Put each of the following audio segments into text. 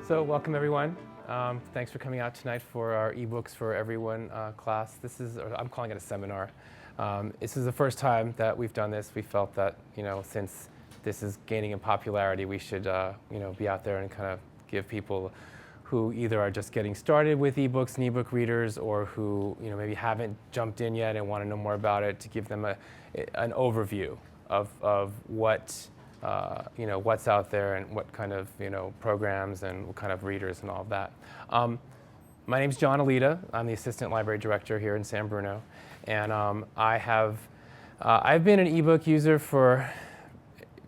So welcome everyone. Thanks for coming out tonight for our Ebooks for Everyone class. I'm calling it a seminar. This is the first time that we've done this. We felt that, since this is gaining in popularity, we should, be out there and kind of give people who either are just getting started with ebooks and ebook readers, or who, maybe haven't jumped in yet and want to know more about it, to give them an overview of what what's out there and what kind of programs and what kind of readers and all of that. My name's John Alita. I'm the assistant library director here in San Bruno, and I've been an ebook user for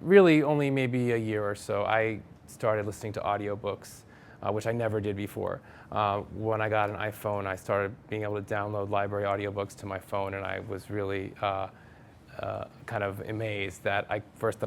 really only maybe a year or so. I started listening to audiobooks, which I never did before. When I got an iPhone, I started being able to download library audiobooks to my phone, and I was really kind of amazed that I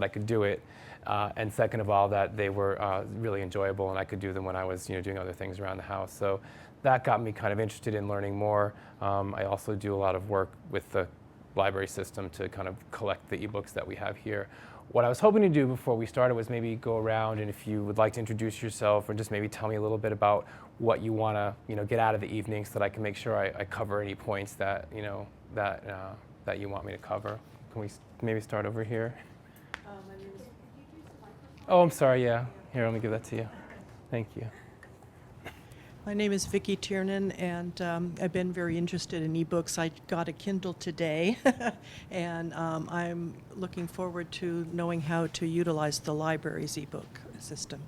could do it, and second of all, that they were really enjoyable, and I could do them when I was doing other things around the house. So that got me kind of interested in learning more. I also do a lot of work with the library system to kind of collect the ebooks that we have here. What I was hoping to do before we started was maybe go around, and if you would like to introduce yourself or just maybe tell me a little bit about what you want to get out of the evening, so that I can make sure I cover any points that that you want me to cover. Can we maybe start over here? My name is... Oh, I'm sorry, yeah. Here, let me give that to you. Thank you. My name is Vicki Tiernan, and I've been very interested in ebooks. I got a Kindle today, and I'm looking forward to knowing how to utilize the library's ebook system.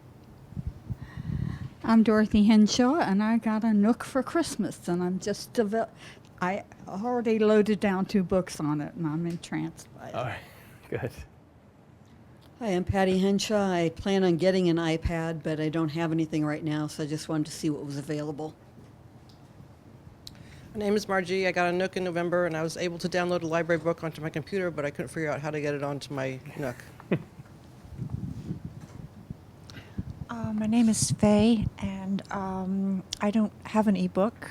I'm Dorothy Henshaw, and I got a Nook for Christmas, and I already loaded down 2 books on it, and I'm entranced by it. All right, good. Hi, I'm Patty Henshaw. I plan on getting an iPad, but I don't have anything right now, so I just wanted to see what was available. My name is Margie. I got a Nook in November, and I was able to download a library book onto my computer, but I couldn't figure out how to get it onto my Nook. My name is Faye, and I don't have an ebook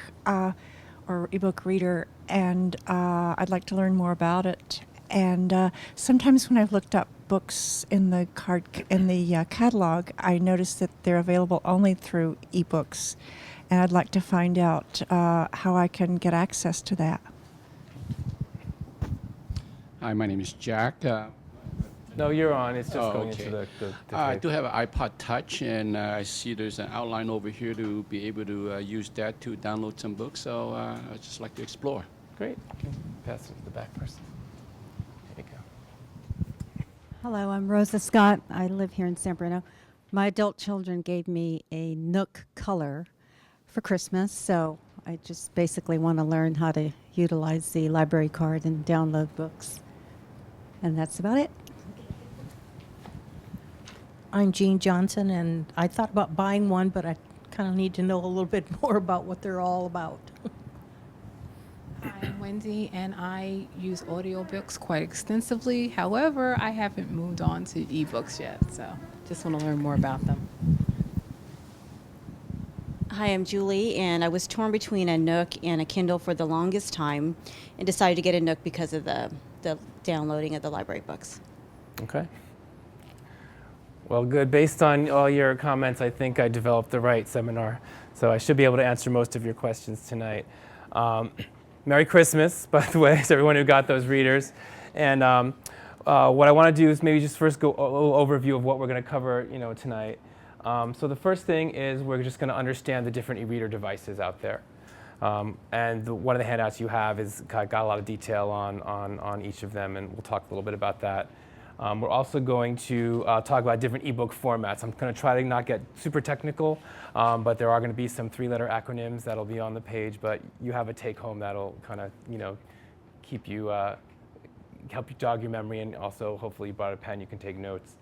or ebook reader, and I'd like to learn more about it. And sometimes when I've looked up books in the catalog, I notice that they're available only through ebooks, and I'd like to find out how I can get access to that. Hi, my name is Jack. No, you're on. It's just Oh, going okay. into the I tape. do have an iPod Touch, and I see there's an outline over here to be able to use that to download some books, so I'd just like to explore. Great. Okay. Pass it to the back person. There you go. Hello, I'm Rosa Scott. I live here in San Bruno. My adult children gave me a Nook Color for Christmas, so I just basically want to learn how to utilize the library card and download books. And that's about it. I'm Jean Johnson, and I thought about buying one, but I kind of need to know a little bit more about what they're all about. I'm Wendy, and I use audiobooks quite extensively. However, I haven't moved on to ebooks yet, so just want to learn more about them. Hi, I'm Julie, and I was torn between a Nook and a Kindle for the longest time, and decided to get a Nook because of the downloading of the library books. Okay. Well, good. Based on all your comments, I think I developed the right seminar, so I should be able to answer most of your questions tonight. Merry Christmas, by the way, to everyone who got those readers. And what I want to do is maybe just first go a little overview of what we're going to cover, tonight. So the first thing is we're just going to understand the different e-reader devices out there. And one of the handouts you have is got a lot of detail on each of them, and we'll talk a little bit about that. We're also going to talk about different ebook formats. I'm going to try to not get super technical, but there are going to be some 3-letter acronyms that'll be on the page, but you have a take-home that'll kind of, keep you, help you jog your memory, and also hopefully you brought a pen, you can take notes.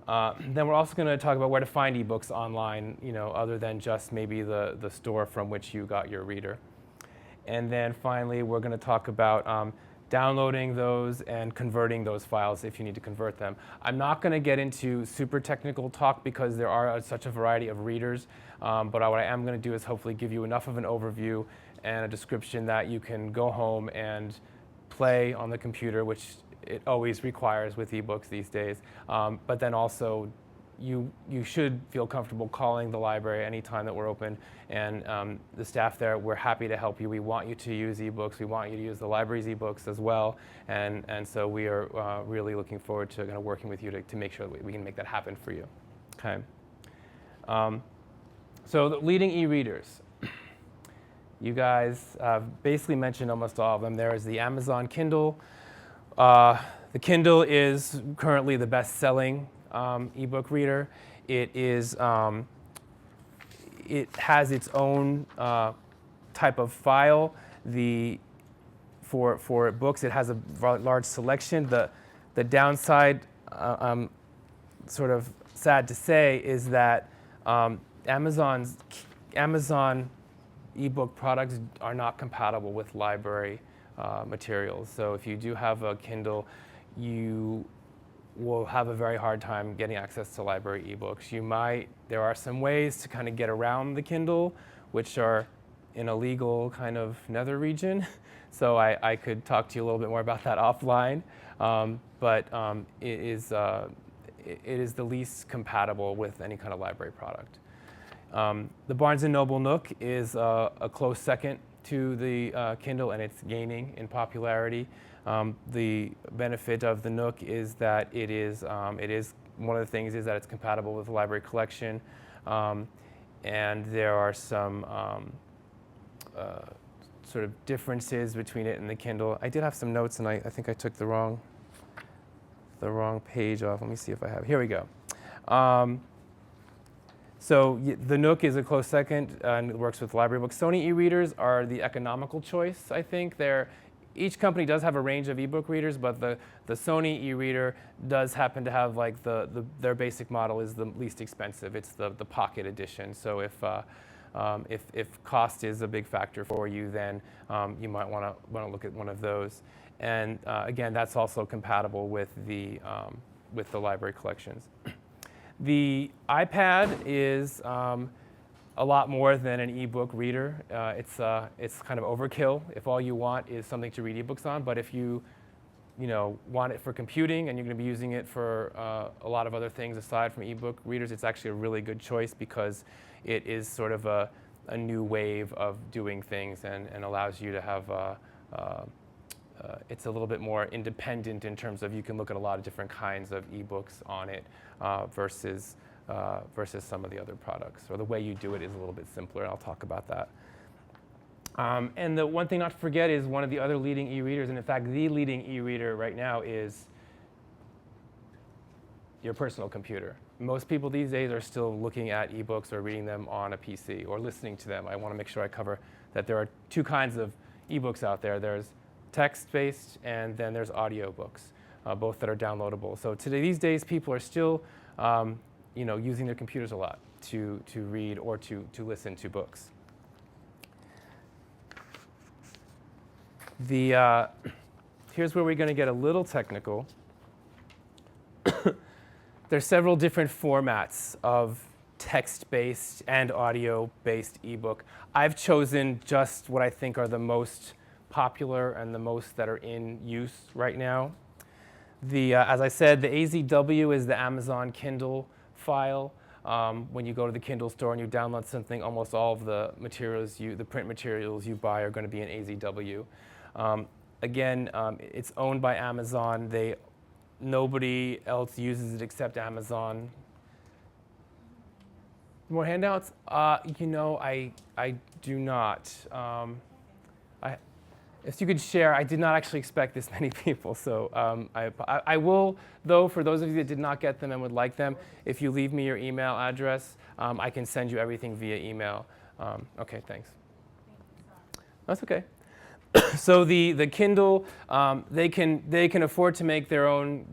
Then we're also going to talk about where to find ebooks online, other than just maybe the store from which you got your reader. And then finally, we're going to talk about downloading those and converting those files if you need to convert them. I'm not going to get into super technical talk because there are such a variety of readers, but what I am going to do is hopefully give you enough of an overview and a description that you can go home and play on the computer, which it always requires with ebooks these days, but then also you should feel comfortable calling the library anytime that we're open, and the staff there, we're happy to help you. We want you to use ebooks. We want you to use the library's ebooks as well, and so we are really looking forward to kind of working with you to make sure that we can make that happen for you. Okay. So the leading e-readers. You guys basically mentioned almost all of them. There is the Amazon Kindle. The Kindle is currently the best-selling ebook reader. It has its own type of file. For books, it has a large selection. The downside, sort of sad to say, is that Amazon ebook products are not compatible with library materials. So if you do have a Kindle, you will have a very hard time getting access to library ebooks. There are some ways to kind of get around the Kindle, which are in a legal kind of nether region. So I could talk to you a little bit more about that offline. But it is the least compatible with any kind of library product. The Barnes & Noble Nook is a close second to the Kindle, and it's gaining in popularity. The benefit of the Nook is that it is one of the things is that it's compatible with the library collection, and there are some sort of differences between it and the Kindle. I did have some notes, and I think I took the wrong page off. Let me see if I have. Here we go. So the Nook is a close second, and it works with library books. Sony e-readers are the economical choice, I think. Each company does have a range of ebook readers, but the Sony e-reader does happen to have like their basic model is the least expensive. It's the pocket edition. So if cost is a big factor for you, then you might want to look at one of those. And again, that's also compatible with the library collections. The iPad is a lot more than an ebook reader. It's kind of overkill if all you want is something to read ebooks on. But if you want it for computing and you're going to be using it for a lot of other things aside from ebook readers, it's actually a really good choice because it is sort of a new wave of doing things and allows you to have it's a little bit more independent in terms of you can look at a lot of different kinds of ebooks on it versus some of the other products. Or the way you do it is a little bit simpler, and I'll talk about that. And the one thing not to forget is one of the other leading e-readers, and in fact the leading e-reader right now is your personal computer. Most people these days are still looking at ebooks or reading them on a PC or listening to them. I want to make sure I cover that there are two kinds of ebooks out there. There's text-based, and then there's audiobooks, both that are downloadable. So these days, people are still, using their computers a lot to read or to listen to books. Here's where we're going to get a little technical. There's several different formats of text-based and audio-based ebook. I've chosen just what I think are the most popular and the most that are in use right now. As I said, the AZW is the Amazon Kindle file. When you go to the Kindle store and you download something, almost all of the print materials you buy are going to be in AZW. Again, it's owned by Amazon. Nobody else uses it except Amazon. More handouts? I do not. If you could share, I did not actually expect this many people, so I will, though, for those of you that did not get them and would like them, if you leave me your email address, I can send you everything via email. Okay, thanks. That's okay. So the Kindle, they can afford to make their own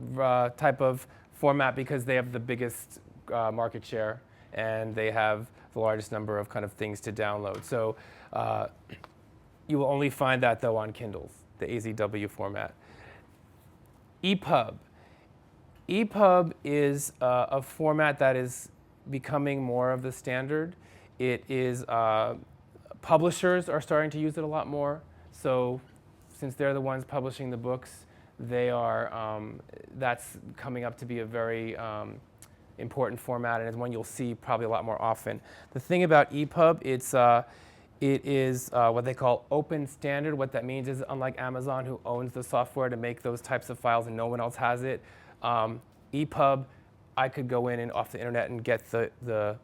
type of format because they have the biggest market share and they have the largest number of kind of things to download. So you will only find that, though, on Kindles, the AZW format. EPUB. EPUB is a format that is becoming more of the standard. It is, publishers are starting to use it a lot more. So since they're the ones publishing the books, that's coming up to be a very important format, and it's one you'll see probably a lot more often. The thing about EPUB, it is what they call open standard. What that means is, unlike Amazon, who owns the software to make those types of files and no one else has it, EPUB, I could go in and off the internet and get the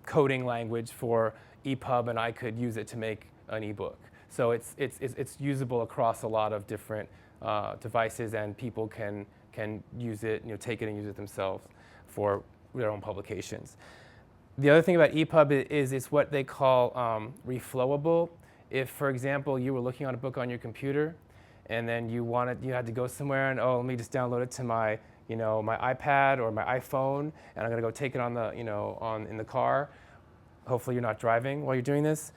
coding language for EPUB, and I could use it to make an ebook. So it's usable across a lot of different devices, and people can use it, take it and use it themselves for their own publications. The other thing about EPUB is it's what they call reflowable. If, for example, you were looking on a book on your computer, and then you had to go somewhere, and let me just download it to my my iPad or my iPhone, and I'm going to go take it on the in the car. Hopefully, you're not driving while you're doing this.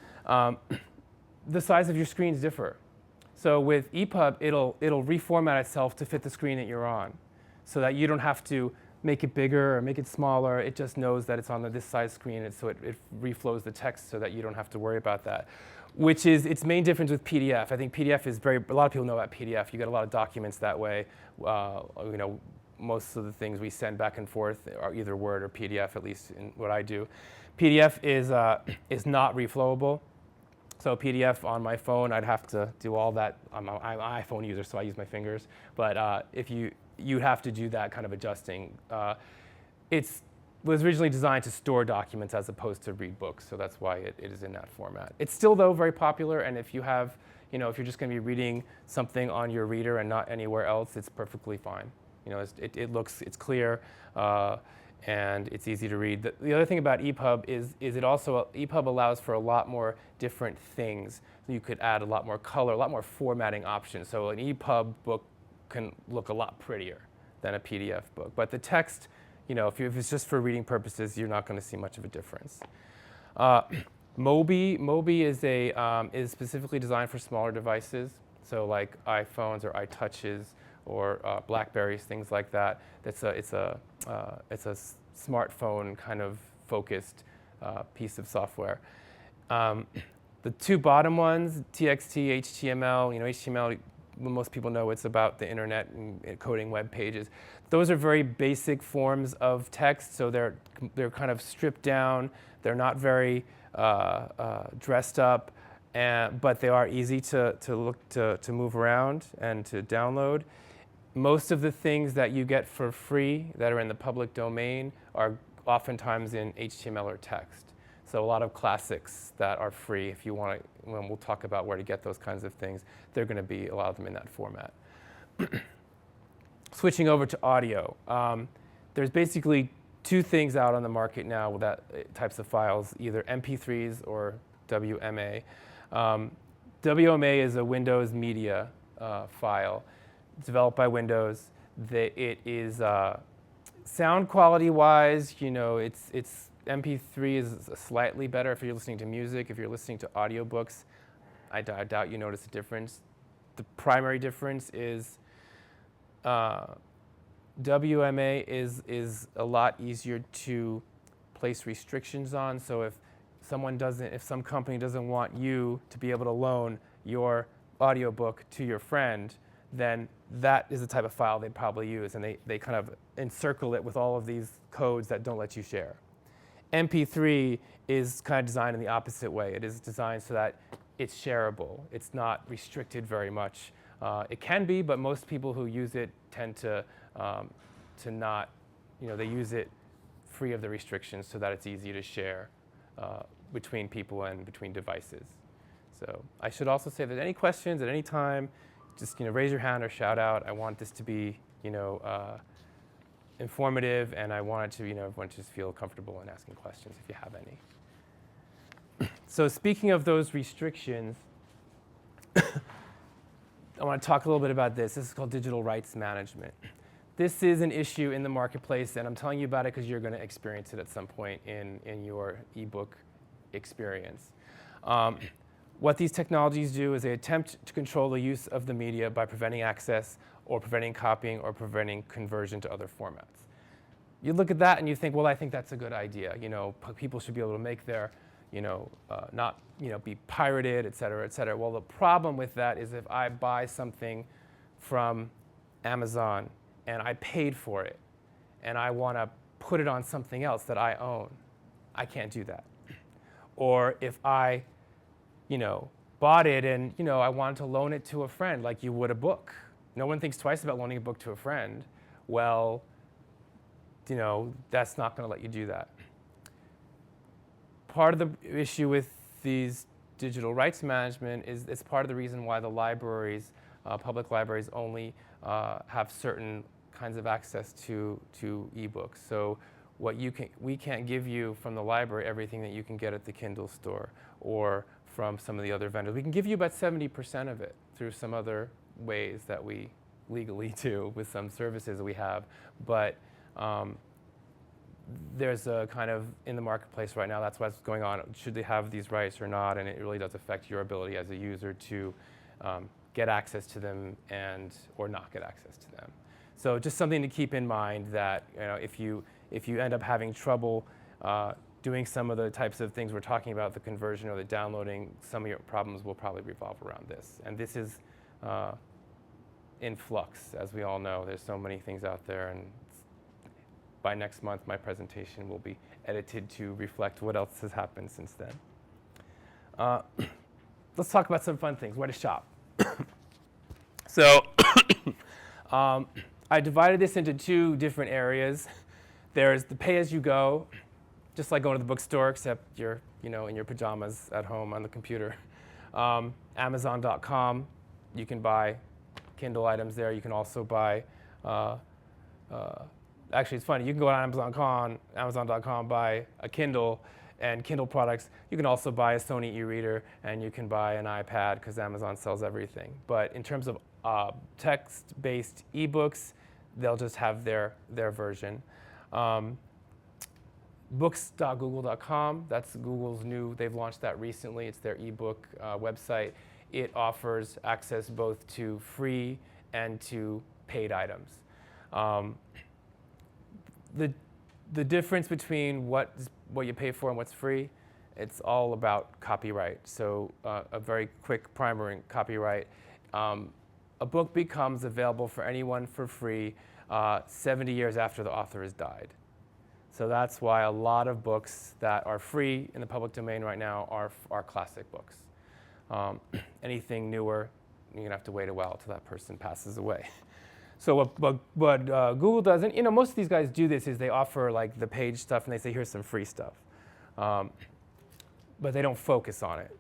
The size of your screens differ. So with EPUB, it'll reformat itself to fit the screen that you're on, so that you don't have to make it bigger or make it smaller. It just knows that it's on this size screen, and so it reflows the text so that you don't have to worry about that, which is its main difference with PDF. I think PDF is a lot of people know about PDF. You get a lot of documents that way. Most of the things we send back and forth are either Word or PDF, at least in what I do. PDF is not reflowable. So PDF on my phone, I'd have to do all that. I'm an iPhone user, so I use my fingers. But if you'd have to do that kind of adjusting. It was originally designed to store documents as opposed to read books, so that's why it is in that format. It's still, though, very popular, and if you have, if you're just going to be reading something on your reader and not anywhere else, it's perfectly fine. It's clear, and it's easy to read. The other thing about EPUB is EPUB allows for a lot more different things. You could add a lot more color, a lot more formatting options. So an EPUB book can look a lot prettier than a PDF book. But the text, if it's just for reading purposes, you're not going to see much of a difference. Mobi is specifically designed for smaller devices, so like iPhones or iTouches or Blackberries, things like that. It's a smartphone kind of focused piece of software. The two bottom ones, TXT, HTML. HTML, most people know it's about the internet and coding web pages. Those are very basic forms of text, so they're kind of stripped down. They're not very dressed up, but they are easy to move around and to download. Most of the things that you get for free that are in the public domain are oftentimes in HTML or text. So a lot of classics that are free, if you want to, when we'll talk about where to get those kinds of things, they're going to be a lot of them in that format. Switching over to audio, there's basically two things out on the market now with that types of files, either MP3s or WMA. WMA is a Windows media file developed by Windows. It is sound quality-wise, it's MP3 is slightly better if you're listening to music. If you're listening to audiobooks, I doubt you notice a difference. The primary difference is WMA is a lot easier to place restrictions on. So if some company doesn't want you to be able to loan your audiobook to your friend, then that is the type of file they'd probably use, and they kind of encircle it with all of these codes that don't let you share. MP3 is kind of designed in the opposite way. It is designed so that it's shareable. It's not restricted very much. It can be, but most people who use it tend to not, they use it free of the restrictions so that it's easy to share between people and between devices. So I should also say that any questions at any time, just raise your hand or shout out. I want this to be informative, and I wanted to everyone to just feel comfortable in asking questions if you have any. So speaking of those restrictions, I want to talk a little bit about this. This is called digital rights management. This is an issue in the marketplace, and I'm telling you about it because you're going to experience it at some point in your ebook experience. What these technologies do is they attempt to control the use of the media by preventing access or preventing copying or preventing conversion to other formats. You look at that and you think, well, I think that's a good idea. People should be able to make their, not, be pirated, et cetera, et cetera. Well, the problem with that is if I buy something from Amazon and I paid for it and I want to put it on something else that I own. I can't do that. Or if I, bought it and, I wanted to loan it to a friend like you would a book. No one thinks twice about loaning a book to a friend. Well, that's not going to let you do that. Part of the issue with these digital rights management is it's part of the reason why the libraries, public libraries, only have certain kinds of access to ebooks. So we can't give you from the library everything that you can get at the Kindle store or from some of the other vendors. We can give you about 70% of it through some other ways that we legally do with some services that we have. But there's a kind of, in the marketplace right now, that's what's going on. Should they have these rights or not? And it really does affect your ability as a user to get access to them or not get access to them. So just something to keep in mind that if you end up having trouble doing some of the types of things we're talking about, the conversion or the downloading, some of your problems will probably revolve around this. And this is in flux, as we all know. There's so many things out there, and by next month, my presentation will be edited to reflect what else has happened since then. Let's talk about some fun things, where to shop. So I divided this into two different areas. There's the pay-as-you-go, just like going to the bookstore, except you're in your pajamas at home on the computer. Amazon.com, you can buy Kindle items there. You can also buy, actually it's funny, you can go on Amazon.com, buy a Kindle and Kindle products. You can also buy a Sony e-reader, and you can buy an iPad because Amazon sells everything. But in terms of text-based ebooks, they'll just have their version. Books.google.com, that's Google's they've launched that recently. It's their ebook website. It offers access both to free and to paid items. The difference between what you pay for and what's free, it's all about copyright. So a very quick primer in copyright. A book becomes available for anyone for free 70 years after the author has died. So that's why a lot of books that are free in the public domain right now are classic books. Anything newer, you're going to have to wait a while until that person passes away. So what Google does, and most of these guys do this, is they offer like the page stuff and they say, here's some free stuff. But they don't focus on it.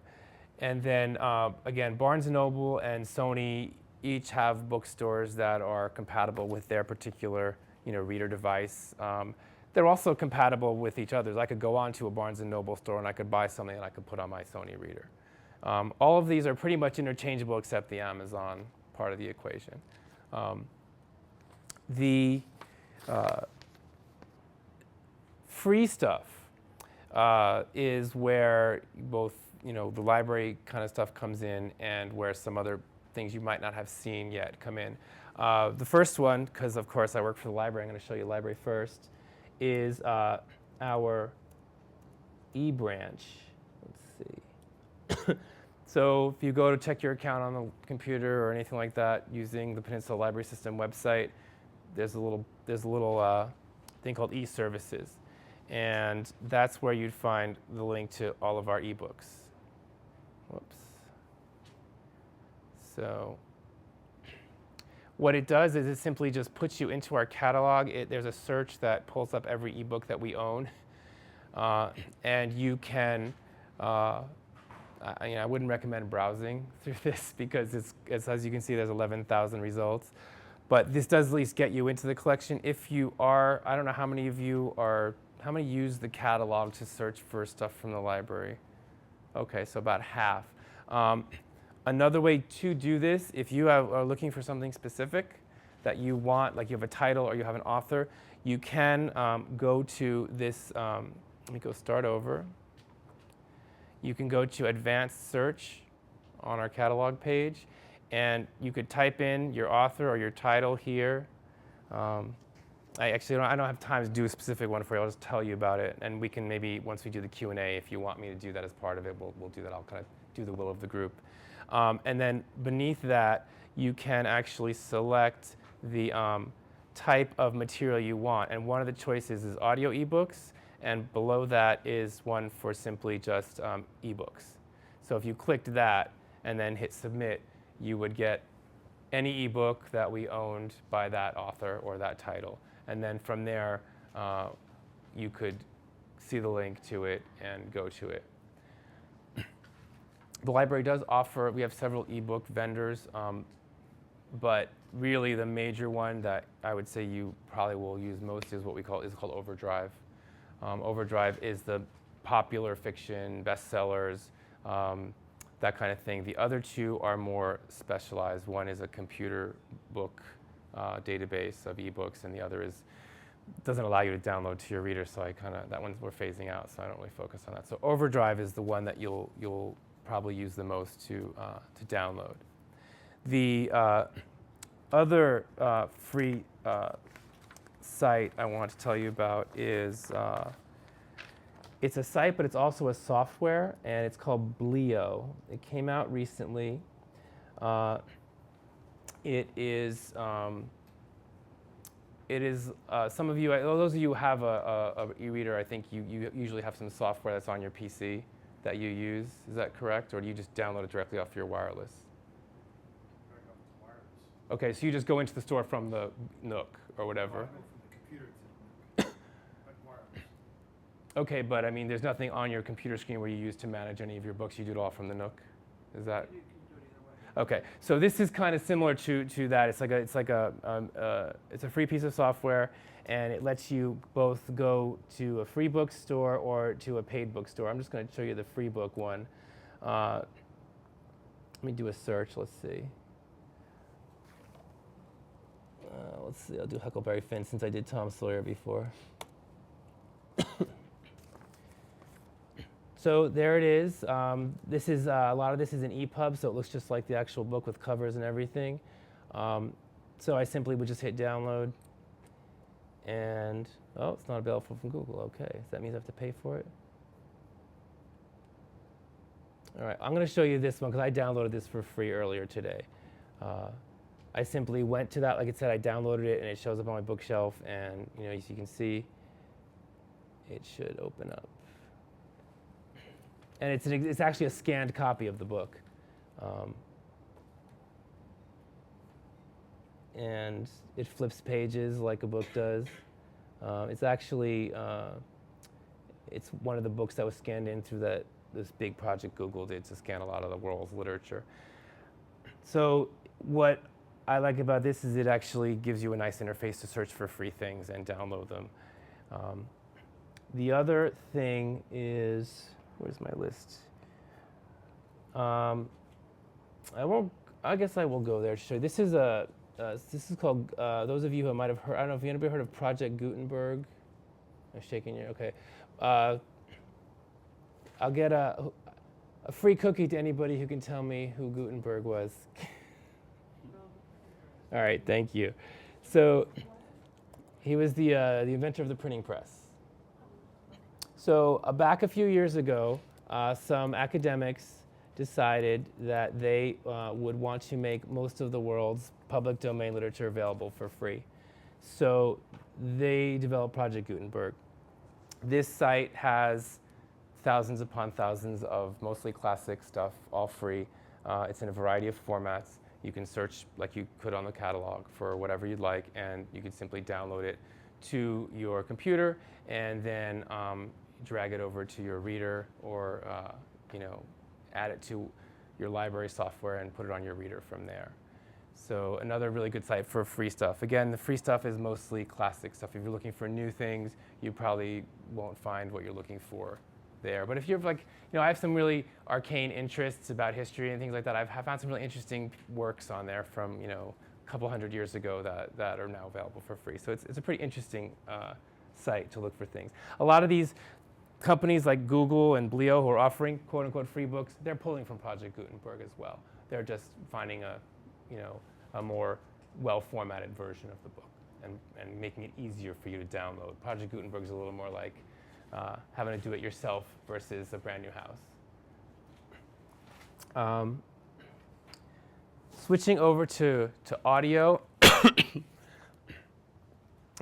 And then again, Barnes & Noble and Sony each have bookstores that are compatible with their particular reader device. They're also compatible with each other. I could go on to a Barnes & Noble store and I could buy something and I could put on my Sony reader. All of these are pretty much interchangeable except the Amazon part of the equation. The free stuff is where both the library kind of stuff comes in and where some other things you might not have seen yet come in. The first one, because of course I work for the library, I'm going to show you the library first, is our e-branch. Let's see. So if you go to check your account on the computer or anything like that using the Peninsula Library System website, there's a little thing called e-services. And that's where you'd find the link to all of our ebooks. Whoops. So what it does is it simply just puts you into our catalog. There's a search that pulls up every ebook that we own. And you can, I wouldn't recommend browsing through this because it's as you can see, there's 11,000 results. But this does at least get you into the collection. If you are, I don't know how many use the catalog to search for stuff from the library? Okay, so about half. Another way to do this, if you are looking for something specific that you want, like you have a title or you have an author, you can go to this, let me go start over. You can go to Advanced Search on our catalog page, and you could type in your author or your title here. I don't have time to do a specific one for you. I'll just tell you about it, and we can maybe, once we do the Q&A, if you want me to do that as part of it, we'll do that. I'll kind of do the will of the group. And then beneath that, you can actually select the type of material you want. And one of the choices is audio ebooks, and below that is one for simply just ebooks. So if you clicked that and then hit submit, you would get any ebook that we owned by that author or that title. And then from there, you could see the link to it and go to it. The library does offer, we have several ebook vendors, but really the major one that I would say you probably will use most is what is called Overdrive. Overdrive is the popular fiction, bestsellers, that kind of thing. The other two are more specialized. One is a computer book database of ebooks, and the other doesn't allow you to download to your reader, so that one we're phasing out, so I don't really focus on that. So Overdrive is the one that you'll probably use the most to download. The other free site I want to tell you about is, it's a site, but it's also a software, and it's called Bleo. It came out recently. It is some of you, those of you who have a e-reader, I think you usually have some software that's on your PC that you use. Is that correct? Or do you just download it directly off your wireless? Okay, so you just go into the store from the Nook or whatever. Okay, but I mean, there's nothing on your computer screen where you use to manage any of your books. You do it all from the Nook. Is that? Okay, so this is kind of similar to that. It's a free piece of software, and it lets you both go to a free bookstore or to a paid bookstore. I'm just going to show you the free book one. Let me do a search. Let's see. I'll do Huckleberry Finn since I did Tom Sawyer before. So there it is. This is a lot of this is an EPUB, so it looks just like the actual book with covers and everything. So I simply would just hit download, and it's not available from Google. Okay, so that means I have to pay for it. All right, I'm going to show you this one because I downloaded this for free earlier today. I simply went to that, like it said, I downloaded it, and it shows up on my bookshelf, and as you can see, it should open up. And it's actually a scanned copy of the book. And it flips pages like a book does. It's actually, it's one of the books that was scanned in through this big project Google did to scan a lot of the world's literature. So what I like about this is it actually gives you a nice interface to search for free things and download them. The other thing is, where's my list? I guess I will go there to show you. This is called, those of you who might have heard, I don't know if you ever heard of Project Gutenberg? I'm shaking your, okay. I'll get a free cookie to anybody who can tell me who Gutenberg was. All right, thank you. So he was the inventor of the printing press. So back a few years ago, some academics decided that they would want to make most of the world's public domain literature available for free. So they developed Project Gutenberg. This site has thousands upon thousands of mostly classic stuff, all free. It's in a variety of formats. You can search like you could on the catalog for whatever you'd like, and you can simply download it to your computer and then drag it over to your reader, or add it to your library software and put it on your reader from there. So another really good site for free stuff. Again, the free stuff is mostly classic stuff. If you're looking for new things, you probably won't find what you're looking for there. But if you're like, I have some really arcane interests about history and things like that. I've found some really interesting works on there from, a couple hundred years ago that are now available for free. So it's a pretty interesting site to look for things. A lot of these companies like Google and Bleo who are offering quote-unquote free books, they're pulling from Project Gutenberg as well. They're just finding a more well-formatted version of the book and making it easier for you to download. Project Gutenberg is a little more like having to do it yourself versus a brand new house. Switching over to audio.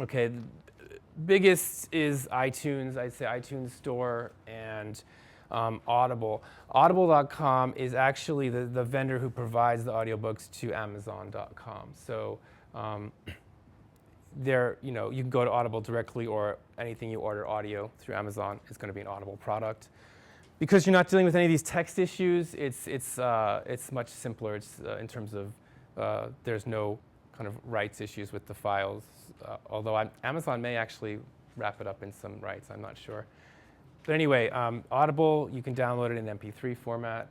Okay, the biggest is iTunes. I'd say iTunes Store and Audible. Audible.com is actually the vendor who provides the audiobooks to Amazon.com. So there, you can go to Audible directly, or anything you order audio through Amazon is going to be an Audible product. Because you're not dealing with any of these text issues, it's much simpler. It's in terms of there's no kind of rights issues with the files. Although Amazon may actually wrap it up in some rights, I'm not sure. But anyway, Audible, you can download it in MP3 format.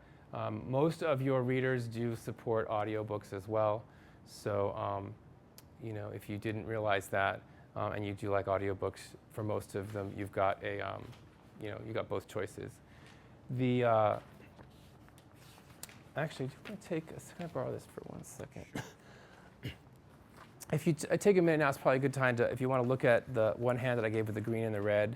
Most of your readers do support audiobooks as well. So if you didn't realize that, and you do like audiobooks, for most of them, you've got you got both choices. Actually, can I borrow this for 1 second? If you take a minute now, it's probably a good time to, if you want to look at the one hand that I gave with the green and the red.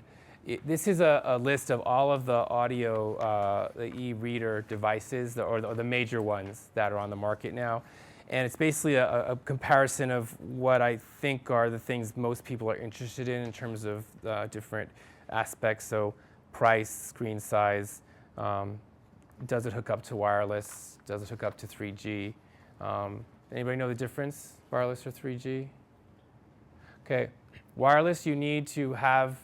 This is a list of all of the audio, the e-reader devices, or the major ones that are on the market now. And it's basically a comparison of what I think are the things most people are interested in terms of different aspects. So price, screen size, does it hook up to wireless, does it hook up to 3G? Anybody know the difference, wireless or 3G? Okay, wireless, you need to have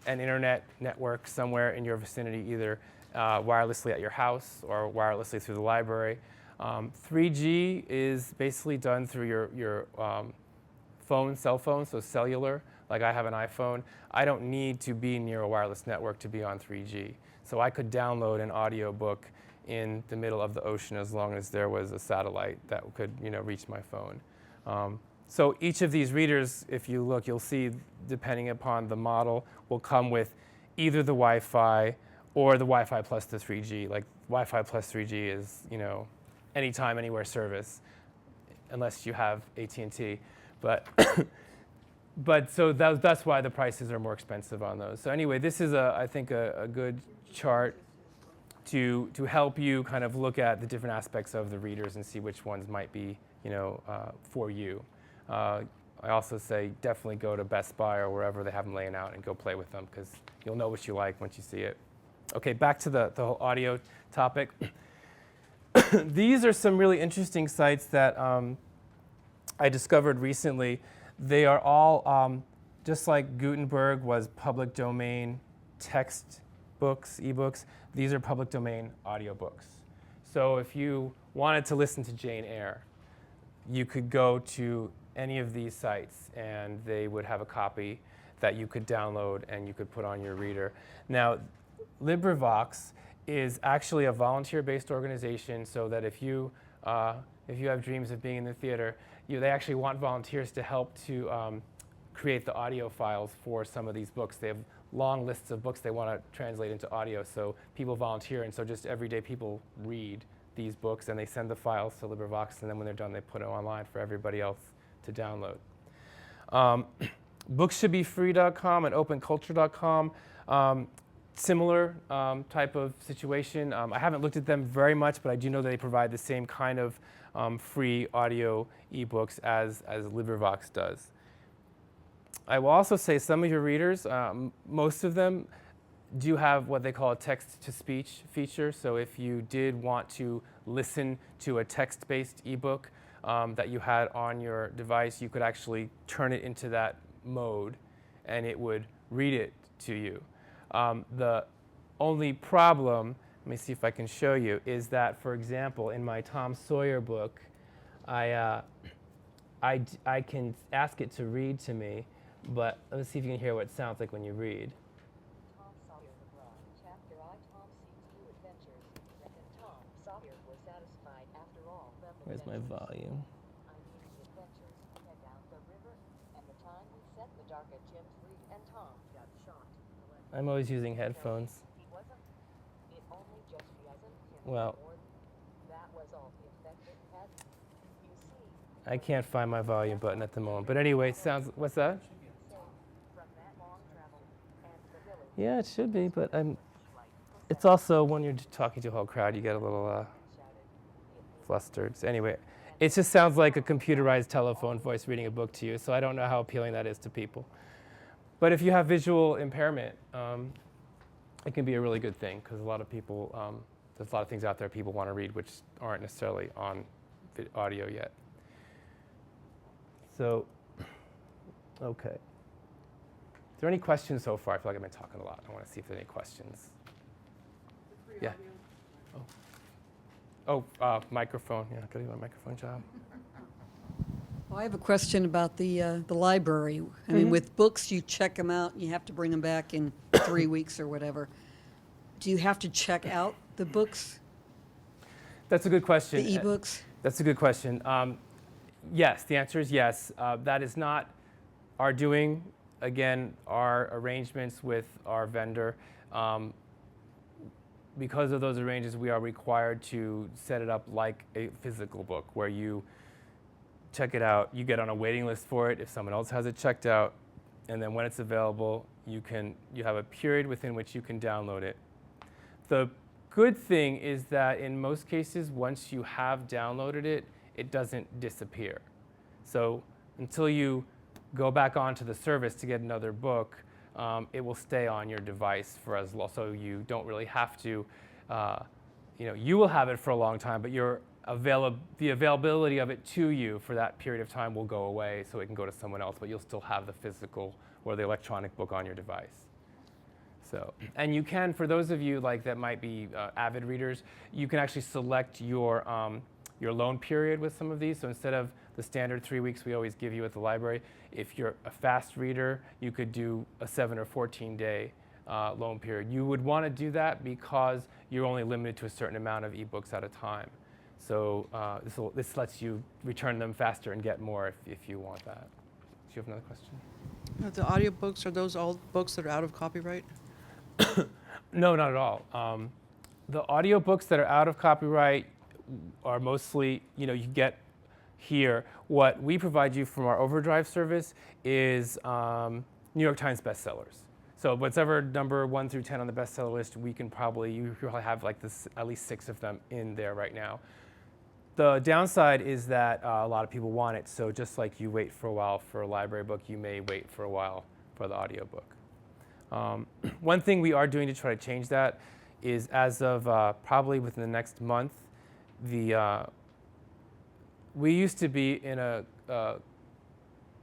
an internet network somewhere in your vicinity, either wirelessly at your house or wirelessly through the library. 3G is basically done through your cell phone, so cellular. Like I have an iPhone. I don't need to be near a wireless network to be on 3G. So I could download an audiobook in the middle of the ocean as long as there was a satellite that could reach my phone. So each of these readers, if you look, you'll see, depending upon the model, will come with either the Wi-Fi or the Wi-Fi plus the 3G. Like Wi-Fi plus 3G is anytime, anywhere service, unless you have AT&T. But so that's why the prices are more expensive on those. So anyway, this is I think a good chart to help you kind of look at the different aspects of the readers and see which ones might be for you. I also say definitely go to Best Buy or wherever they have them laying out and go play with them, because you'll know what you like once you see it. Okay, back to the whole audio topic. These are some really interesting sites that I discovered recently. They are all, just like Gutenberg was public domain text books, ebooks, these are public domain audiobooks. So if you wanted to listen to Jane Eyre, you could go to any of these sites and they would have a copy that you could download and you could put on your reader. Now, LibriVox is actually a volunteer-based organization, so that if you have dreams of being in the theater, they actually want volunteers to help to create the audio files for some of these books. They have long lists of books they want to translate into audio, so people volunteer, and so just everyday people read these books and they send the files to LibriVox, and then when they're done, they put it online for everybody else to download. Bookshouldbefree.com and openculture.com. Similar type of situation. I haven't looked at them very much, but I do know that they provide the same kind of free audio ebooks as LibriVox does. I will also say some of your readers, most of them do have what they call a text-to-speech feature. So if you did want to listen to a text-based ebook that you had on your device, you could actually turn it into that mode and it would read it to you. The only problem, let me see if I can show you, is that, for example, in my Tom Sawyer book, I can ask it to read to me, but let's see if you can hear what it sounds like when you read. Tom Sawyer abroad, chapter I, Tom seeks new adventures, and then Tom Sawyer was satisfied after all. Where's my volume? I mean the adventures, head down the river, and the time we set the dark at Jim Free, and Tom got shot. I'm always using headphones. He wasn't. It only just wasn't him. Well, That was all the effect it had. You see. I can't find my volume button at the moment. But anyway, it sounds, what's that? From that long travel and the village. Yeah, it should be, but it's also when you're talking to a whole crowd, you get a little flustered. So anyway, It just sounds like a computerized telephone voice reading a book to you, so I don't know how appealing that is to people. But if you have visual impairment, it can be a really good thing, because a lot of people, there's a lot of things out there people want to read which aren't necessarily on audio yet. So, okay. Is there any questions so far? I feel like I've been talking a lot. I want to see if there are any questions. Yeah. Microphone. Yeah, gotta do a microphone job. Well, I have a question about the library. I mean, with books, you check them out, and you have to bring them back in 3 weeks or whatever. Do you have to check out the books, That's a good question. the ebooks? That's a good question. Yes, the answer is yes. That is not our doing. Again, our arrangements with our vendor. Because of those arrangements, we are required to set it up like a physical book, where you check it out, you get on a waiting list for it if someone else has it checked out, and then when it's available, you have a period within which you can download it. The good thing is that in most cases, once you have downloaded it, it doesn't disappear. So until you go back onto the service to get another book, it will stay on your device for as long. So you don't really have to, you will have it for a long time, but the availability of it to you for that period of time will go away, so it can go to someone else, but you'll still have the physical or the electronic book on your device. So, and you can, for those of you that might be avid readers, you can actually select your loan period with some of these. So instead of the standard 3 weeks we always give you at the library, if you're a fast reader, you could do a 7 or 14-day loan period. You would want to do that because you're only limited to a certain amount of ebooks at a time. So this lets you return them faster and get more if you want that. Do you have another question? The audiobooks, are those all books that are out of copyright? No, not at all. The audiobooks that are out of copyright are mostly, you get here. What we provide you from our Overdrive service is New York Times bestsellers. So whatever number 1 through 10 on the bestseller list, you probably have at least 6 of them in there right now. The downside is that a lot of people want it, so just like you wait for a while for a library book, you may wait for a while for the audiobook. One thing we are doing to try to change that is, as of probably within the next month, we used to be in a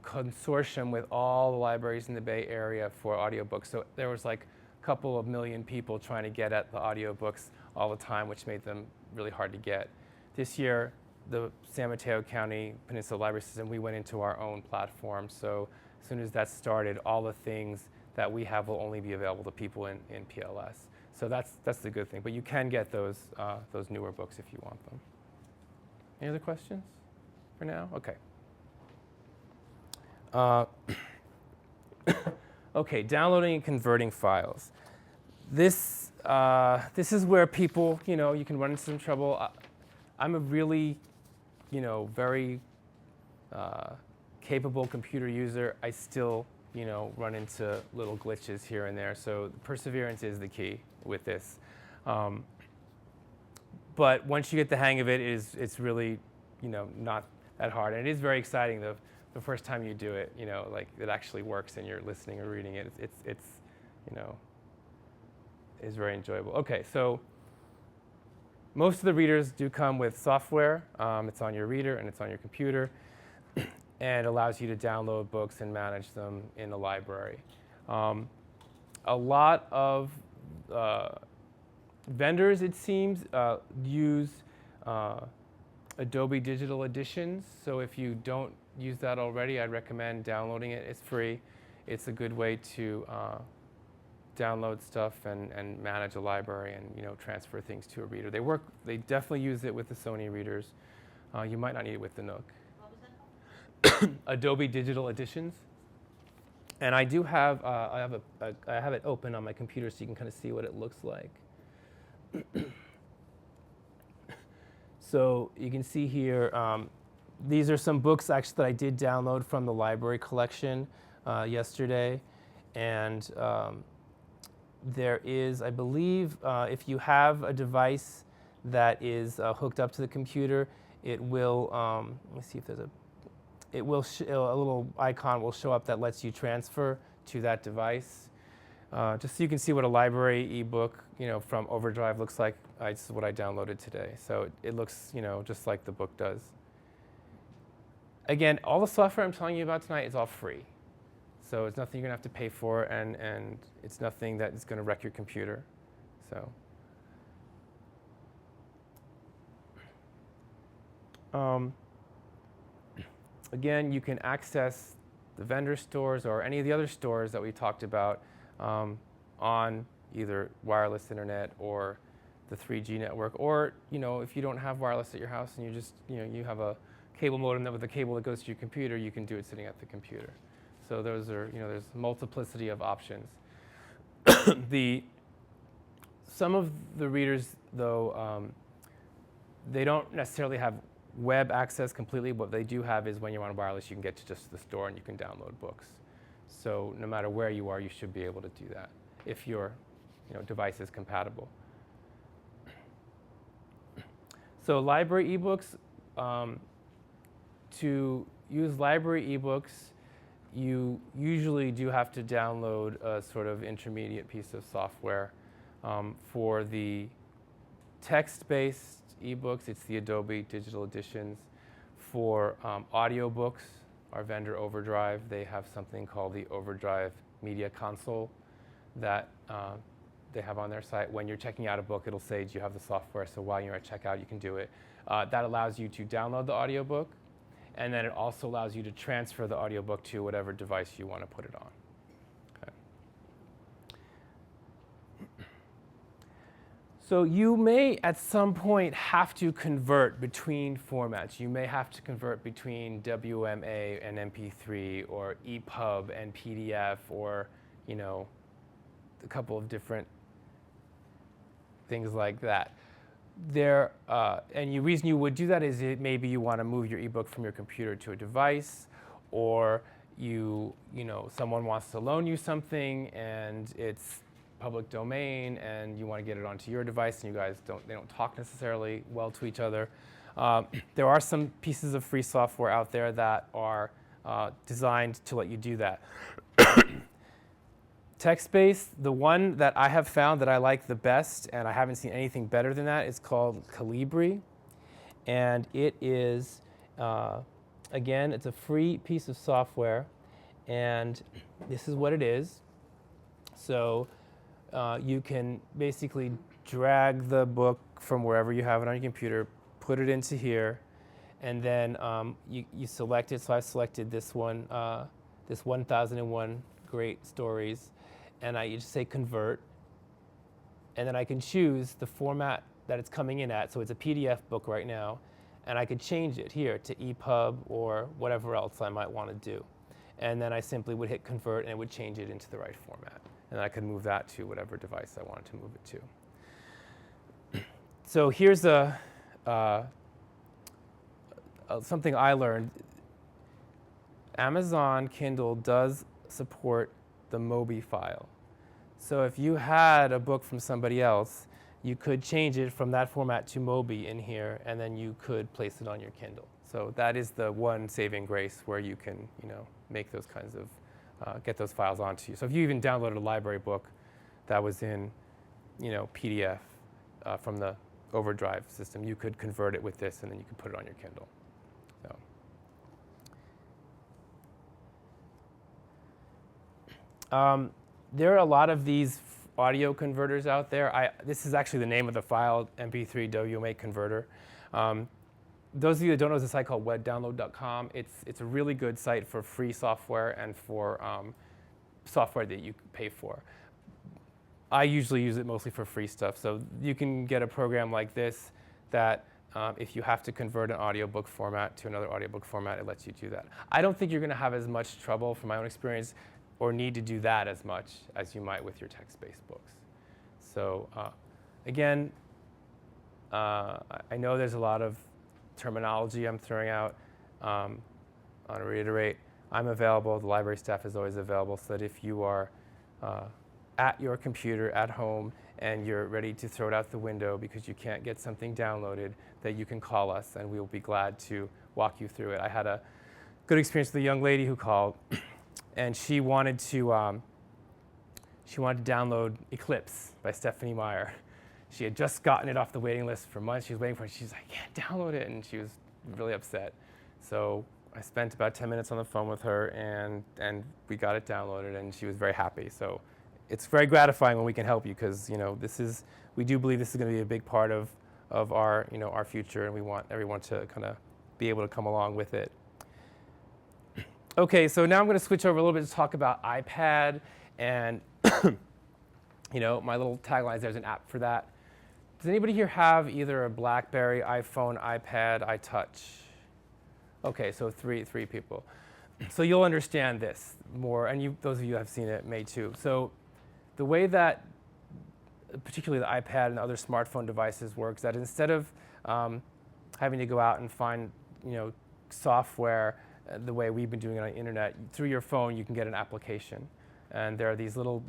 consortium with all the libraries in the Bay Area for audiobooks. So there was like a couple of million people trying to get at the audiobooks all the time, which made them really hard to get. This year, the San Mateo County Peninsula Library System, we went into our own platform. So as soon as that started, all the things that we have will only be available to people in PLS. So that's the good thing. But you can get those newer books if you want them. Any other questions for now? Okay. Okay, downloading and converting files. This is where people, you can run into some trouble. I'm a really, very capable computer user. I still, run into little glitches here and there. So perseverance is the key with this. But once you get the hang of it, it's really, not that hard. And it is very exciting the first time you do it, it actually works and you're listening or reading it. It's is very enjoyable. Okay, so most of the readers do come with software. It's on your reader and it's on your computer, and allows you to download books and manage them in the library. A lot of vendors, it seems, use Adobe Digital Editions. So if you don't use that already, I'd recommend downloading it. It's free. It's a good way to download stuff and manage a library and transfer things to a reader. They definitely use it with the Sony readers. You might not need it with the Nook. What was that called? Adobe Digital Editions. And I do have I have it open on my computer so you can kind of see what it looks like. So you can see here, these are some books actually that I did download from the library collection yesterday. And there is, I believe, if you have a device that is hooked up to the computer, it will, let me see if there's a little icon will show up that lets you transfer to that device. Just so you can see what a library ebook, from Overdrive looks like. This is what I downloaded today. So it looks, just like the book does. Again, all the software I'm telling you about tonight is all free. So it's nothing you're going to have to pay for, and it's nothing that is going to wreck your computer. So, again, you can access the vendor stores or any of the other stores that we talked about on either wireless internet or the 3G network, or if you don't have wireless at your house and you just you have a cable modem with a cable that goes to your computer, you can do it sitting at the computer. So those are there's multiplicity of options. Some of the readers though they don't necessarily have web access completely. What they do have is when you're on wireless, you can get to just the store and you can download books. So no matter where you are, you should be able to do that if your device is compatible. So library ebooks, to use library ebooks, you usually do have to download a sort of intermediate piece of software. For the text-based ebooks, it's the Adobe Digital Editions. For audiobooks, our vendor Overdrive, they have something called the Overdrive Media Console that they have on their site. When you're checking out a book, it'll say, do you have the software? So while you're at checkout, you can do it. That allows you to download the audiobook, and then it also allows you to transfer the audiobook to whatever device you want to put it on. Okay. So you may, at some point, have to convert between formats. You may have to convert between WMA and MP3, or EPUB and PDF, or a couple of different things like that. And the reason you would do that is maybe you want to move your ebook from your computer to a device, or someone wants to loan you something and it's public domain and you want to get it onto your device, and you guys don't talk necessarily well to each other. There are some pieces of free software out there that are designed to let you do that. Text-based, the one that I have found that I like the best, and I haven't seen anything better than that, is called Calibri. And it is, again, it's a free piece of software. And this is what it is. So you can basically drag the book from wherever you have it on your computer, put it into here, and then you select it. So I selected this one, this 1001 Great Stories. And you just say convert, and then I can choose the format that it's coming in at. So it's a PDF book right now, and I could change it here to EPUB or whatever else I might want to do. And then I simply would hit convert, and it would change it into the right format. And I could move that to whatever device I wanted to move it to. So here's something I learned. Amazon Kindle does support the Mobi file. So if you had a book from somebody else, you could change it from that format to Mobi in here, and then you could place it on your Kindle. So that is the one saving grace where you can, make those kinds of, get those files onto you. So if you even downloaded a library book that was in, PDF from the Overdrive system, you could convert it with this, and then you could put it on your Kindle. So. There are a lot of these audio converters out there. This is actually the name of the file, MP3 WMA converter. Those of you that don't know, there's a site called webdownload.com. It's a really good site for free software and for software that you pay for. I usually use it mostly for free stuff. So you can get a program like this that if you have to convert an audiobook format to another audiobook format, it lets you do that. I don't think you're going to have as much trouble, from my own experience, or need to do that as much as you might with your text-based books. So again, I know there's a lot of terminology I'm throwing out. I want to reiterate, I'm available, the library staff is always available, so that if you are at your computer at home and you're ready to throw it out the window because you can't get something downloaded, that you can call us and we will be glad to walk you through it. I had a good experience with a young lady who called, and she wanted to download Eclipse by Stephanie Meyer. She had just gotten it off the waiting list for months. She was waiting for it. She's like, I can't download it, and she was really upset. So I spent about 10 minutes on the phone with her, and we got it downloaded, and she was very happy. So it's very gratifying when we can help you, because we do believe this is going to be a big part of our our future, and we want everyone to kind of be able to come along with it. Okay, so now I'm going to switch over a little bit to talk about iPad, and my little tagline is there's an app for that. Does anybody here have either a BlackBerry, iPhone, iPad, iTouch? Okay, so three people. So you'll understand this more, and those of you who have seen it may too. So the way that particularly the iPad and other smartphone devices works, that instead of having to go out and find software the way we've been doing it on the internet, through your phone you can get an application. And there are these little,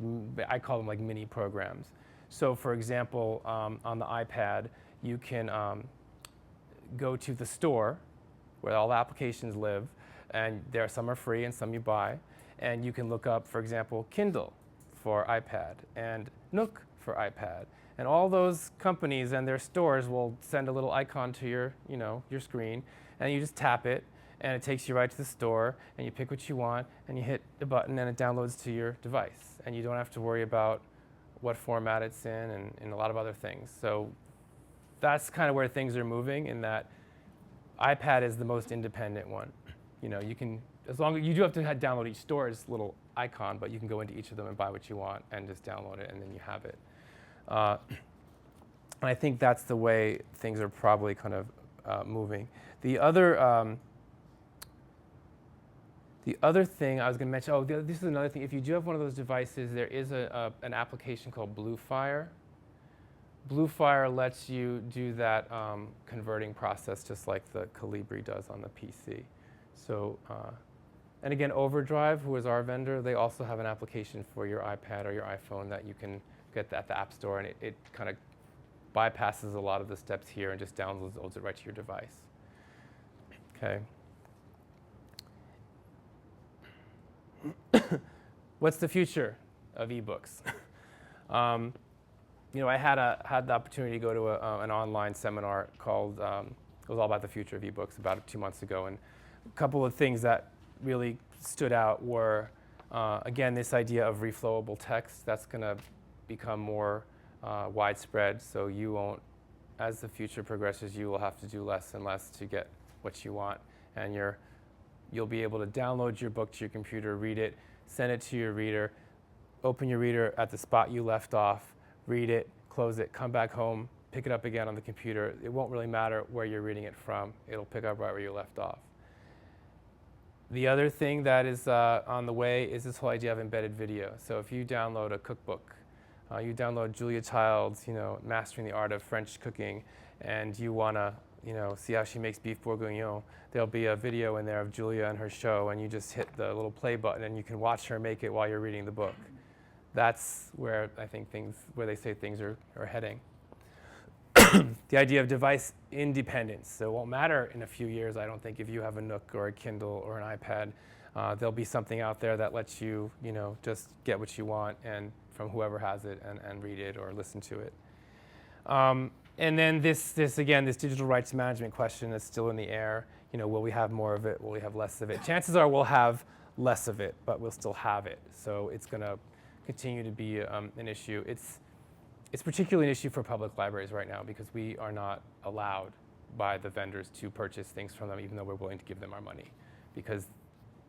I call them like mini programs. So for example, on the iPad, you can go to the store where all the applications live, and some are free and some you buy. And you can look up, for example, Kindle for iPad and Nook for iPad. And all those companies and their stores will send a little icon to your screen, and you just tap it, and it takes you right to the store, and you pick what you want, and you hit the button, and it downloads to your device. And you don't have to worry about what format it's in and a lot of other things. So that's kind of where things are moving, in that iPad is the most independent one. You can, as long as you do have to download each store's little icon, but you can go into each of them and buy what you want and just download it, and then you have it. And I think that's the way things are probably kind of moving. The other thing I was going to mention, this is another thing. If you do have one of those devices, there is an application called Bluefire. Bluefire lets you do that converting process just like the Calibri does on the PC. So, and again, Overdrive, who is our vendor, they also have an application for your iPad or your iPhone that you can get at the App Store, and it kind of bypasses a lot of the steps here and just downloads it right to your device. Okay. What's the future of ebooks? I had the opportunity to go to an online seminar called, it was all about the future of ebooks about 2 months ago, and a couple of things that really stood out were, again, this idea of reflowable text. That's going to become more widespread, so you won't, as the future progresses, you will have to do less and less to get what you want, and you'll be able to download your book to your computer, read it, send it to your reader, open your reader at the spot you left off, read it, close it, come back home, pick it up again on the computer. It won't really matter where you're reading it from. It'll pick up right where you left off. The other thing that is on the way is this whole idea of embedded video. So if you download a cookbook, you download Julia Child's, Mastering the Art of French Cooking, and you want to see how she makes beef bourguignon, there'll be a video in there of Julia and her show, and you just hit the little play button and you can watch her make it while you're reading the book. That's where I think where they say things are heading. The idea of device independence. So it won't matter in a few years, I don't think, if you have a Nook or a Kindle or an iPad. There'll be something out there that lets you, just get what you want and from whoever has it and read it or listen to it. And then this digital rights management question is still in the air. Will we have more of it? Will we have less of it? Chances are we'll have less of it, but we'll still have it. So it's going to continue to be an issue. It's particularly an issue for public libraries right now because we are not allowed by the vendors to purchase things from them, even though we're willing to give them our money, because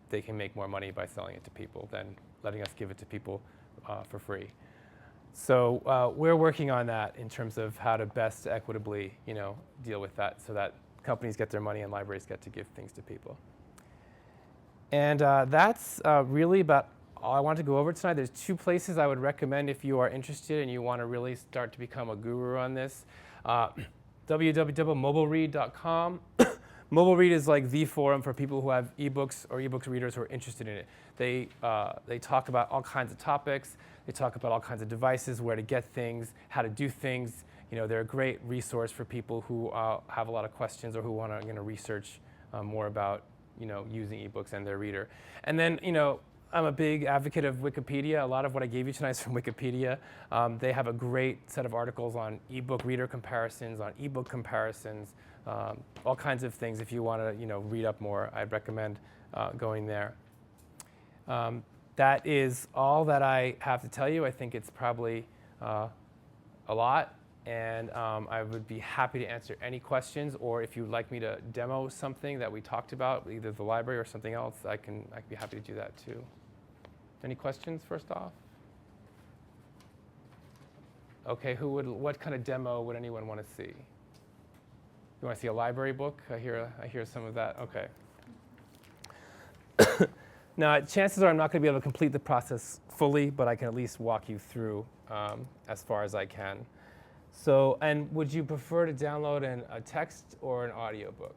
they can make more money by selling it to people than letting us give it to people for free. So we're working on that in terms of how to best equitably, deal with that so that companies get their money and libraries get to give things to people. And that's really about all I want to go over tonight. There's 2 places I would recommend if you are interested and you want to really start to become a guru on this. www.mobileread.com. Mobile Read is like the forum for people who have ebooks or ebooks readers who are interested in it. They talk about all kinds of topics. They talk about all kinds of devices, where to get things, how to do things. They're a great resource for people who have a lot of questions or who want to research more about using ebooks and their reader. And then I'm a big advocate of Wikipedia. A lot of what I gave you tonight is from Wikipedia. They have a great set of articles on ebook reader comparisons, on ebook comparisons, all kinds of things. If you want to read up more, I'd recommend going there. That is all that I have to tell you. I think it's probably a lot, and I would be happy to answer any questions, or if you'd like me to demo something that we talked about, either the library or something else, I can be happy to do that too. Any questions first off? Okay, what kind of demo would anyone want to see? You want to see a library book? I hear some of that. Okay. Now, chances are I'm not going to be able to complete the process fully, but I can at least walk you through as far as I can. So, and would you prefer to download a text or an audio book?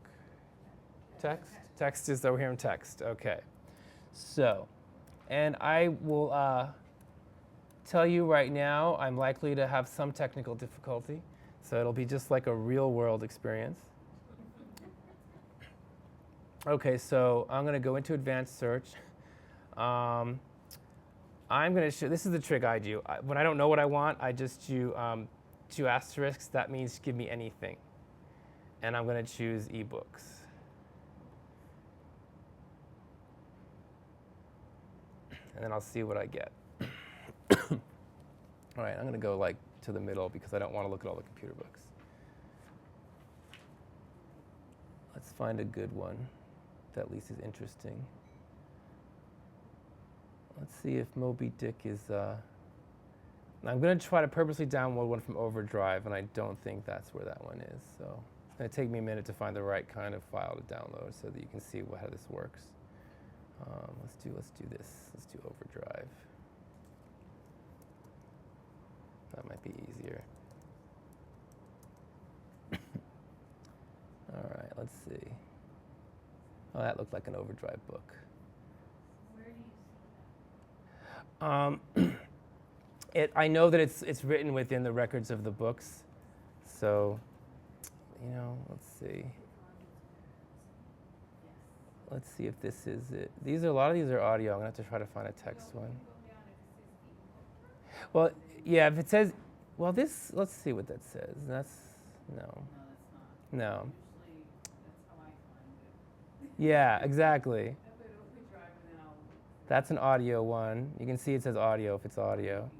Text? Text is over here in text. Okay. So, and I will tell you right now, I'm likely to have some technical difficulty. So it'll be just like a real world experience. Okay, so I'm going to go into advanced search. I'm going to show, this is the trick I do. When I don't know what I want, I just do 2 asterisks. That means give me anything. And I'm going to choose ebooks. And then I'll see what I get. All right, I'm going to go like to the middle because I don't want to look at all the computer books. Let's find a good one that at least is interesting. Let's see if Moby Dick is... I'm going to try to purposely download one from Overdrive, and I don't think that's where that one is. So it's going to take me a minute to find the right kind of file to download so that you can see how this works. Let's do this. Let's do Overdrive. That might be easier. All right, let's see. Oh, that looked like an Overdrive book. Where do you see that? I know that it's written within the records of the books. So, let's see. Let's see if this is it. A lot of these are audio. I'm going to have to try to find a text one. Well, yeah, if it says, well, this, let's see what that says. No. No. Yeah, exactly. That's an audio one. You can see it says audio if it's audio.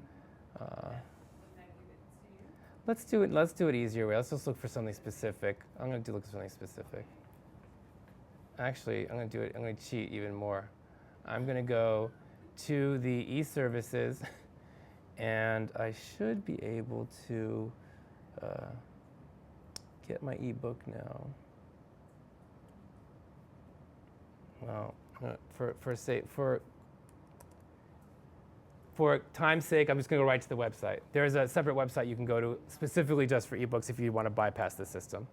Let's do it easier way. Let's just look for something specific. I'm going to look for something specific. Actually, I'm going to cheat even more. I'm going to go to the e-services, and I should be able to get my ebook now. Well, for time's sake, I'm just going to go right to the website. There's a separate website you can go to specifically just for ebooks if you want to bypass the system.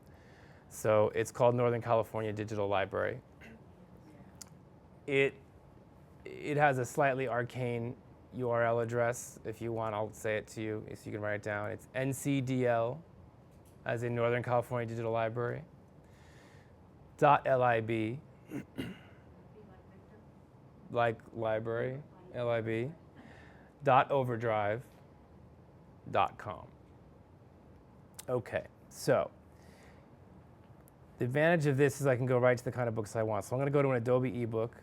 So it's called Northern California Digital Library. It has a slightly arcane URL address. If you want, I'll say it to you so you can write it down. It's NCDL, as in Northern California Digital Library, .lib, like library, LIB, .overdrive.com. Okay, so the advantage of this is I can go right to the kind of books I want. So I'm going to go to an Adobe ebook,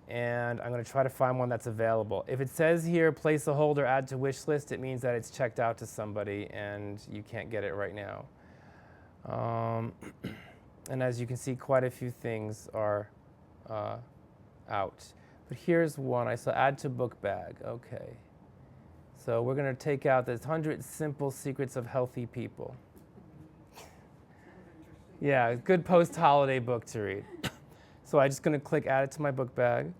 and I'm going to try to find one that's available. If it says here, place a hold or add to wish list, it means that it's checked out to somebody and you can't get it right now. And as you can see, quite a few things are out. But here's one. I saw add to book bag. Okay. So we're going to take out this 100 Simple Secrets of Healthy People. Yeah, good post-holiday book to read. So I'm just going to click add it to my book bag.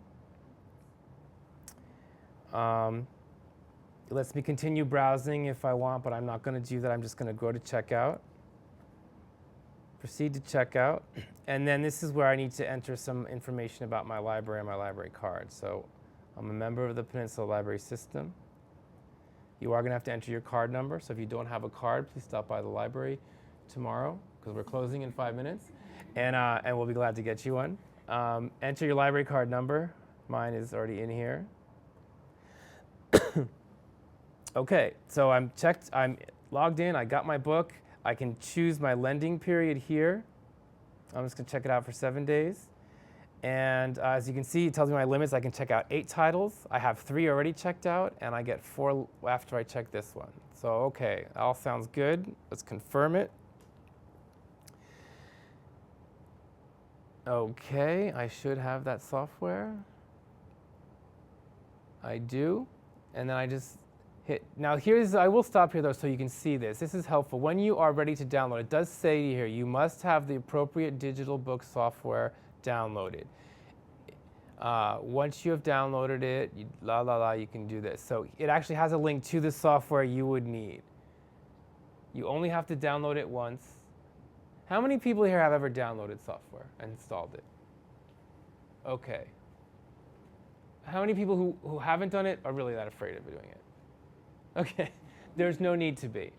It lets me continue browsing if I want, but I'm not going to do that. I'm just going to go to checkout. Proceed to checkout. And then this is where I need to enter some information about my library and my library card. So I'm a member of the Peninsula Library System. You are going to have to enter your card number. So if you don't have a card, please stop by the library tomorrow because we're closing in 5 minutes. And we'll be glad to get you one. Enter your library card number. Mine is already in here. Okay, so I'm logged in, I got my book. I can choose my lending period here. I'm just gonna check it out for 7 days. And as you can see, it tells me my limits. I can check out 8 titles. I have 3 already checked out, and I get 4 after I check this one. So okay, all sounds good. Let's confirm it. Okay, I should have that software. I do. And then I just hit. Now I will stop here though so you can see this. This is helpful. When you are ready to download, it does say here, you must have the appropriate digital book software downloaded. Once you have downloaded it, you can do this. So it actually has a link to the software you would need. You only have to download it once. How many people here have ever downloaded software and installed it? Okay. How many people who haven't done it are really that afraid of doing it? Okay, there's no need to be.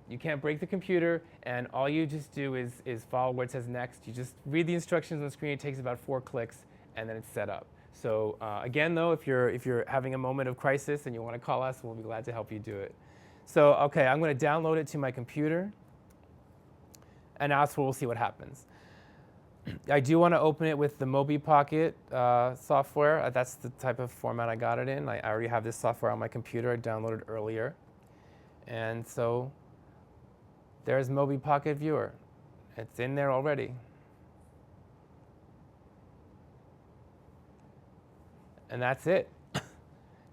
You can't break the computer, and all you just do is follow where it says next. You just read the instructions on the screen. It takes about 4 clicks, and then it's set up. So again, though, if you're having a moment of crisis and you want to call us, we'll be glad to help you do it. So okay, I'm going to download it to my computer, and now we'll see what happens. I do want to open it with the Mobi Pocket software. That's the type of format I got it in. I already have this software on my computer. I downloaded earlier. And so there's Mobi Pocket Viewer. It's in there already. And that's it.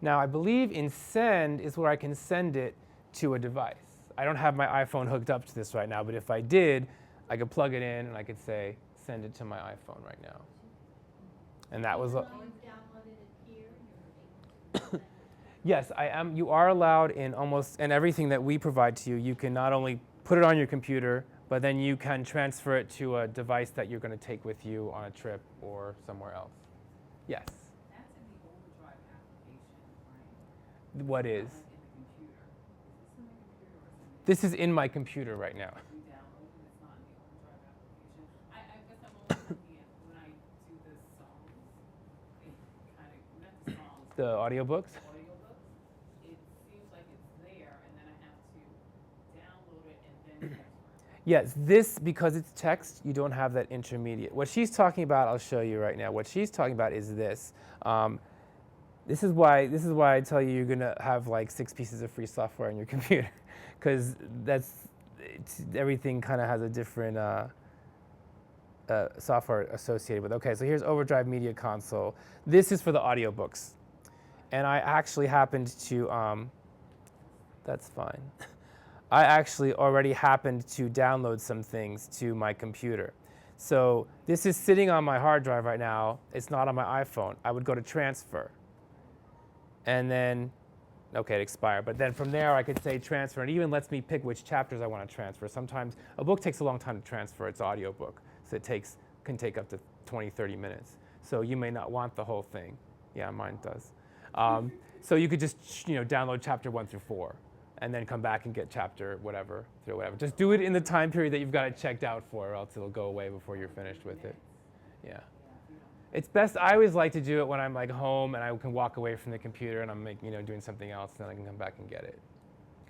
Now, I believe in Send is where I can send it to a device. I don't have my iPhone hooked up to this right now, but if I did, I could plug it in and I could say, send it to my iPhone right now. And that was yes, I am. You are allowed in everything that we provide to you. You can not only put it on your computer, but then you can transfer it to a device that you're going to take with you on a trip or somewhere else. Yes. That's in the Overdrive application, right? What is? Like in the computer. Is this in the computer or is it in the This is in my computer right now. we download it? It's not in the Overdrive application. I guess I'm only looking at when I do the songs. It kind of not the songs. The audiobooks? Audiobooks. It seems like it's there, and then I have to download it and then transfer it. Yes, because it's text, you don't have that intermediate. What she's talking about, I'll show you right now. What she's talking about is this. This is why I tell you you're gonna have like 6 pieces of free software on your computer, because everything kind of has a different software associated with. Okay, so here's Overdrive Media Console. This is for the audiobooks, and I actually happened to. That's fine. I actually already happened to download some things to my computer. So this is sitting on my hard drive right now. It's not on my iPhone. I would go to transfer. And then, okay, it expired. But then from there, I could say transfer. And it even lets me pick which chapters I want to transfer. Sometimes a book takes a long time to transfer. It's an audiobook. So it can take up to 20, 30 minutes. So you may not want the whole thing. Yeah, mine does. So you could just download chapter 1 through 4. And then come back and get chapter whatever through whatever. Just do it in the time period that you've got it checked out for, or else it'll go away before you're finished with it. Yeah. It's best, I always like to do it when I'm like home and I can walk away from the computer and I'm doing something else, and then I can come back and get it.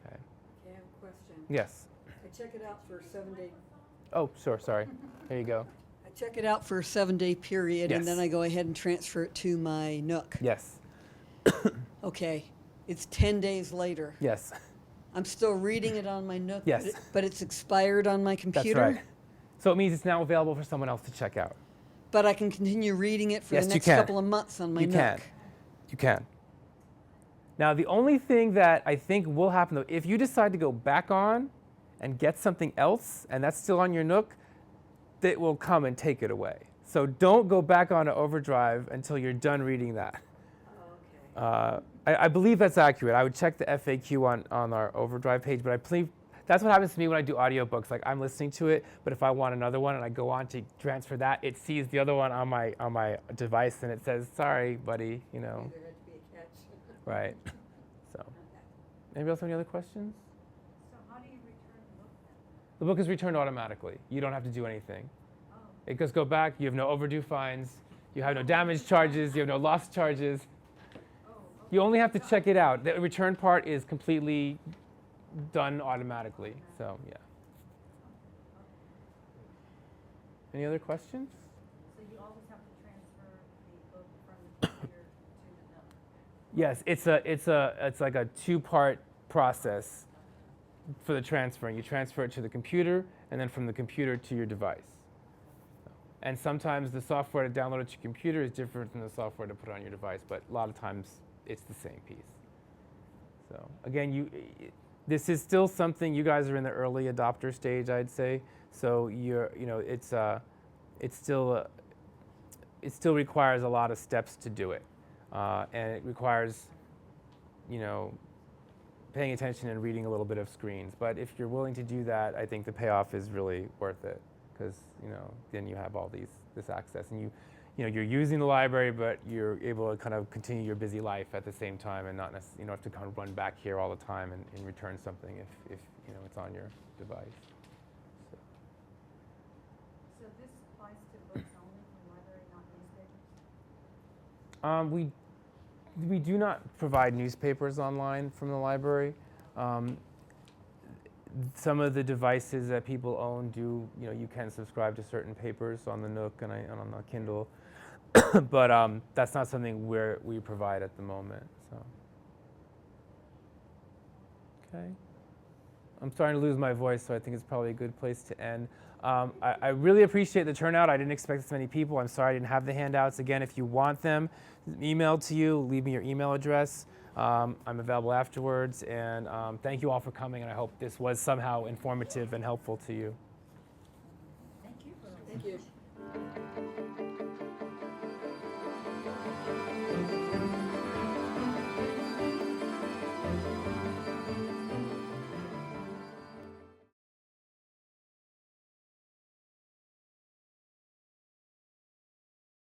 Okay. Okay, I have a question. Yes. I check it out for a 7-day. Oh, sure, sorry. There you go. I check it out for a 7-day period, and Yes. then I go ahead and transfer it to my Nook. Yes. Okay, it's 10 days later. Yes. I'm still reading it on my Nook. Yes. But it's expired on my That's computer. right. So it means it's now available for someone else to check out. But I can continue reading it for Yes, the you next can. couple of months on my You Nook. can. You can. Now, the only thing that I think will happen, though, if you decide to go back on and get something else, and that's still on your Nook, that will come and take it away. So don't go back on to Overdrive until you're done reading that. I believe that's accurate. I would check the FAQ on our Overdrive page, but I believe That's what happens to me when I do audiobooks. Like I'm listening to it, but if I want another one and I go on to transfer that, it sees the other one on my device and it says, "Sorry, buddy," you know. There had to be a catch. Right. So, anybody else have any other questions? So how do you return the book then? The book is returned automatically. You don't have to do anything. It goes go back. You have no overdue fines. You have no damage charges. You have no loss charges. You only have to check it out. The return part is completely done automatically. So, yeah. Any other questions? So you always have to transfer the book from the computer to the Nook. Yes, it's like a two-part process for the transferring. You transfer it to the computer, and then from the computer to your device. And sometimes the software to download it to your computer is different than the software to put on your device, but a lot of times it's the same piece. So again, this is still something, you guys are in the early adopter stage, I'd say. So it still requires a lot of steps to do it, and it requires, paying attention and reading a little bit of screens. But if you're willing to do that, I think the payoff is really worth it, because then you have all this access, and you're using the library, but you're able to kind of continue your busy life at the same time, and not necessarily, you don't have to kind of run back here all the time and return something if it's on your device. So this applies to books only from library, not newspapers? We do not provide newspapers online from the library. Some of the devices that people own do, you can subscribe to certain papers on the Nook and on the Kindle, but that's not something we provide at the moment. So, okay. I'm starting to lose my voice, so I think it's probably a good place to end. I really appreciate the turnout. I didn't expect this many people. I'm sorry I didn't have the handouts. Again, if you want them emailed to you, leave me your email address. I'm available afterwards, and thank you all for coming, and I hope this was somehow informative and helpful to you.